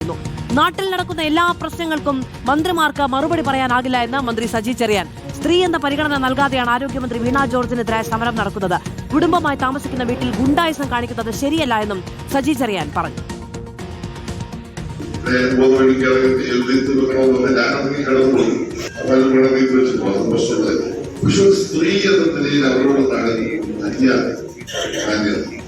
പറയുന്നു. നാട്ടിൽ നടക്കുന്ന എല്ലാ പ്രശ്നങ്ങൾക്കും മന്ത്രിമാർക്ക് മറുപടി പറയാനാകില്ല എന്ന് മന്ത്രി സജി ചെറിയാൻ. സ്ത്രീ എന്ന പരിഗണന നൽകാതെയാണ് ആരോഗ്യമന്ത്രി വീണ ജോർജിനെതിരായ സമരം നടക്കുന്നത്. കുടുംബമായി താമസിക്കുന്ന വീട്ടിൽ ഗുണ്ടായിസം കാണിക്കുന്നത് ശരിയല്ല എന്നും സജി ചെറിയാൻ പറഞ്ഞു. സ്ത്രീ എന്ന നിലയിൽ അവരോട്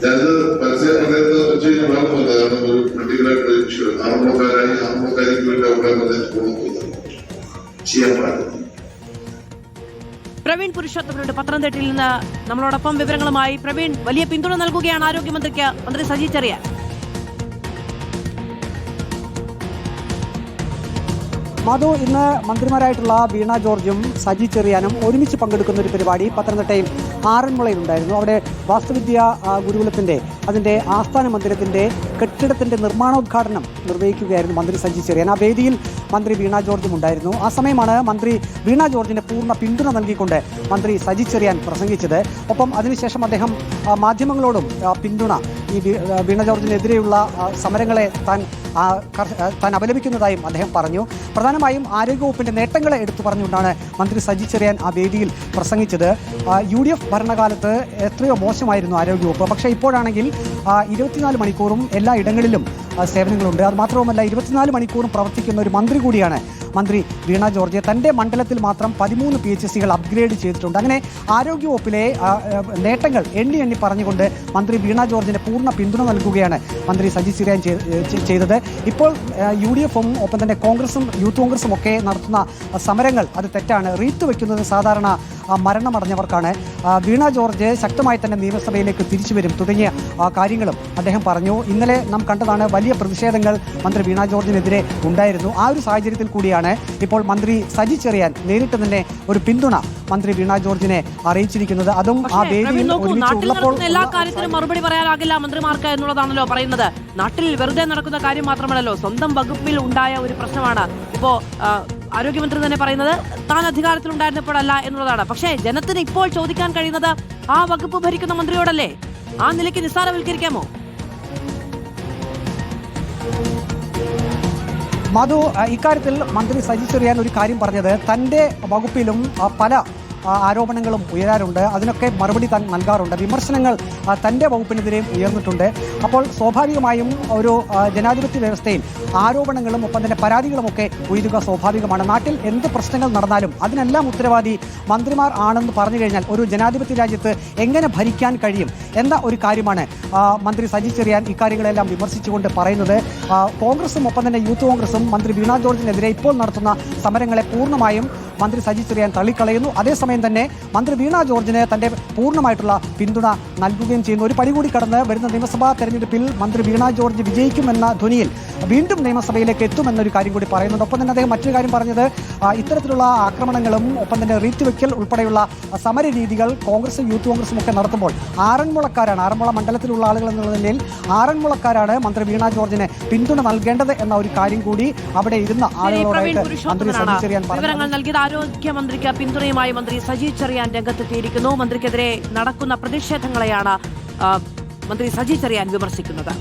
ഞാനത് പരസ്യം പറയുന്നത് വെച്ച് കഴിഞ്ഞാൽ വേണമെന്നല്ല. കാരണം ഒരു പൊളിറ്റിക്കലായിട്ടുള്ള ഇഷ്യൂ ആർമക്കാരിക്ക് വേണ്ടി അവിടെ പോകുന്നത് ചെയ്യാൻ പാടില്ല. പ്രവീൺ പുരുഷോത്തമനുണ്ട് പത്തനംതിട്ടയിൽ നിന്ന് നമ്മളോടൊപ്പം വിവരങ്ങളുമായി. പ്രവീൺ, വലിയ പിന്തുണ നൽകുകയാണ് ആരോഗ്യമന്ത്രിക്ക് മന്ത്രി സജി ചെറിയാൻ. മധു, ഇന്ന് മന്ത്രിമാരായിട്ടുള്ള വീണ ജോർജും സജി ചെറിയാനും ഒരുമിച്ച് പങ്കെടുക്കുന്ന ഒരു പരിപാടി പത്തനംതിട്ടയിൽ ആറന്മുളയിലുണ്ടായിരുന്നു. അവിടെ വാസ്തുവിദ്യ ഗുരുകുലത്തിൻ്റെ അതിൻ്റെ ആസ്ഥാന മന്ദിരത്തിൻ്റെ കെട്ടിടത്തിൻ്റെ നിർമ്മാണോദ്ഘാടനം നിർവഹിക്കുകയായിരുന്നു മന്ത്രി സജി ചെറിയാൻ. ആ വേദിയിൽ മന്ത്രി വീണ ജോർജും ഉണ്ടായിരുന്നു. ആ സമയമാണ് മന്ത്രി വീണ ജോർജിന് പൂർണ്ണ പിന്തുണ നൽകിക്കൊണ്ട് മന്ത്രി സജി ചെറിയാൻ പ്രസംഗിച്ചത്. ഒപ്പം അതിനുശേഷം അദ്ദേഹം മാധ്യമങ്ങളോടും പിന്തുണ ഈ വീണ ജോർജിനെതിരെയുള്ള സമരങ്ങളെ താൻ അപലപിക്കുന്നതായും അദ്ദേഹം പറഞ്ഞു. പ്രധാനമായും ആരോഗ്യവകുപ്പിൻ്റെ നേട്ടങ്ങളെ എടുത്തു പറഞ്ഞുകൊണ്ടാണ് മന്ത്രി സജി ചെറിയാൻ ആ വേദിയിൽ പ്രസംഗിച്ചത്. UDF ഭരണകാലത്ത് എത്രയോ മോശമായിരുന്നു ആരോഗ്യവകുപ്പ്. പക്ഷേ ഇപ്പോഴാണെങ്കിൽ 24 മണിക്കൂറും എല്ലാ ഇടങ്ങളിലും സേവനങ്ങളുണ്ട്. അത് മാത്രവുമല്ല 24 മണിക്കൂറും പ്രവർത്തിക്കുന്ന ഒരു മന്ത്രി കൂടിയാണ് മന്ത്രി വീണ ജോർജ്. തൻ്റെ മണ്ഡലത്തിൽ മാത്രം 13 PHCകൾ അപ്ഗ്രേഡ് ചെയ്തിട്ടുണ്ട്. അങ്ങനെ ആരോഗ്യവകുപ്പിലെ നേട്ടങ്ങൾ എണ്ണി പറഞ്ഞുകൊണ്ട് മന്ത്രി വീണ ജോർജിന് പൂർണ്ണ പിന്തുണ നൽകുകയാണ് മന്ത്രി സജി ചെറിയാൻ ചെയ്തത്. ഇപ്പോൾ UDFും ഒപ്പം തന്നെ കോൺഗ്രസും യൂത്ത് കോൺഗ്രസും ഒക്കെ നടത്തുന്ന സമരങ്ങൾ അത് തെറ്റാണ്. റീത്ത് വയ്ക്കുന്നത് സാധാരണ മരണമടഞ്ഞവർക്കാണ്. വീണ ജോർജ് ശക്തമായി തന്നെ നിയമസഭയിലേക്ക് തിരിച്ചു വരും തുടങ്ങിയ കാര്യങ്ങളും അദ്ദേഹം പറഞ്ഞു. ഇന്നലെ നാം കണ്ടതാണ്, വലിയ പ്രതിഷേധങ്ങൾ മന്ത്രി വീണ ജോർജിനെതിരെ ഉണ്ടായിരുന്നു. ആ ഒരു സാഹചര്യത്തിൽ കൂടിയാണ് ഇപ്പോൾ മന്ത്രി സജി ചെറിയാൻ നേരിട്ട് തന്നെ ഒരു പിന്തുണ മന്ത്രി വീണ ജോർജിനെ അറിയിച്ചിരിക്കുന്നത്. അതും ആ വേദിയിൽ ഒരുമിച്ചുള്ളപ്പോൾ എല്ലാ കാര്യത്തിനും മറുപടി പറയാനാകില്ല മന്ത്രിമാർക്ക് എന്നുള്ളതാണല്ലോ പറയുന്നത്. നാട്ടിൽ വെറുതെ നടക്കുന്ന കാര്യം മാത്രമല്ലല്ലോ, സ്വന്തം വകുപ്പിൽ ഉണ്ടായ ഒരു പ്രശ്നമാണ് ഇപ്പോ ആരോഗ്യമന്ത്രി തന്നെ പറയുന്നത് താൻ അധികാരത്തിലുണ്ടായിരുന്നപ്പോഴല്ല എന്നുള്ളതാണ്. പക്ഷേ ജനത്തിന് ഇപ്പോൾ ചോദിക്കാൻ കഴിയുന്നത് ആ വകുപ്പ് ഭരിക്കുന്ന മന്ത്രിയോടല്ലേ. ആ നിലയ്ക്ക് നിസ്സാരവൽക്കരിക്കാമോ? മധു, ഇക്കാര്യത്തിൽ മന്ത്രി സജി ചെറിയാൻ ഒരു കാര്യം പറഞ്ഞത്, തൻ്റെ വകുപ്പിലും പല ആരോപണങ്ങളും ഉയരാറുണ്ട്. അതിനൊക്കെ മറുപടി താൻ നൽകാറുണ്ട്. വിമർശനങ്ങൾ തൻ്റെ വകുപ്പിനെതിരെയും ഉയർന്നിട്ടുണ്ട്. അപ്പോൾ സ്വാഭാവികമായും ഒരു ജനാധിപത്യ വ്യവസ്ഥയിൽ ആരോപണങ്ങളും ഒപ്പം തന്നെ പരാതികളുമൊക്കെ ഉയരുക സ്വാഭാവികമാണ്. നാട്ടിൽ എന്ത് പ്രശ്നങ്ങൾ നടന്നാലും അതിനെല്ലാം ഉത്തരവാദി മന്ത്രിമാർ ആണെന്ന് പറഞ്ഞു കഴിഞ്ഞാൽ ഒരു ജനാധിപത്യ രാജ്യത്ത് എങ്ങനെ ഭരിക്കാൻ കഴിയും എന്ന ഒരു കാര്യമാണ് മന്ത്രി സജി ചെറിയാൻ ഇക്കാര്യങ്ങളെല്ലാം വിമർശിച്ചുകൊണ്ട് പറയുന്നത്. കോൺഗ്രസും ഒപ്പം തന്നെ യൂത്ത് കോൺഗ്രസും മന്ത്രി വീണ ജോർജിനെതിരെ ഇപ്പോൾ നടത്തുന്ന സമരങ്ങളെ പൂർണ്ണമായും മന്ത്രി സജി ചെറിയാൻ തള്ളിക്കളയുന്നു. അതേസമയം തന്നെ മന്ത്രി വീണ ജോർജിന് തൻ്റെ പൂർണ്ണമായിട്ടുള്ള പിന്തുണ നൽകുകയും ചെയ്യുന്നു. ഒരു പടി കൂടി കടന്ന് വരുന്ന നിയമസഭാ തെരഞ്ഞെടുപ്പിൽ മന്ത്രി വീണ ജോർജ് വിജയിക്കുമെന്ന ധ്വനിയിൽ വീണ്ടും നിയമസഭയിലേക്ക് എത്തുമെന്നൊരു കാര്യം കൂടി പറയുന്നുണ്ട്. ഒപ്പം തന്നെ അദ്ദേഹം മറ്റൊരു കാര്യം പറഞ്ഞത്, ഇത്തരത്തിലുള്ള ആക്രമണങ്ങളും ഒപ്പം തന്നെ റീത്ത് വയ്ക്കൽ ഉൾപ്പെടെയുള്ള സമര രീതികൾ കോൺഗ്രസും യൂത്ത് കോൺഗ്രസും ഒക്കെ നടത്തുമ്പോൾ ആറന്മുള മണ്ഡലത്തിലുള്ള ആളുകൾ എന്നുള്ള നിലയിൽ ആറന്മുളക്കാരാണ് മന്ത്രി വീണ ജോർജിന് പിന്തുണ നൽകേണ്ടത് എന്ന ഒരു കാര്യം കൂടി അവിടെ ഇരുന്ന ആളുകളോടായിട്ട് മന്ത്രി സജി ചെറിയാൻ പറഞ്ഞു. ആരോഗ്യമന്ത്രിക്ക് പിന്തുണയുമായി മന്ത്രി സജി ചെറിയാൻ രംഗത്തെത്തിയിരിക്കുന്നു. മന്ത്രിക്കെതിരെ നടക്കുന്ന പ്രതിഷേധങ്ങളെയാണ് മന്ത്രി സജി ചെറിയാൻ വിമർശിക്കുന്നത്.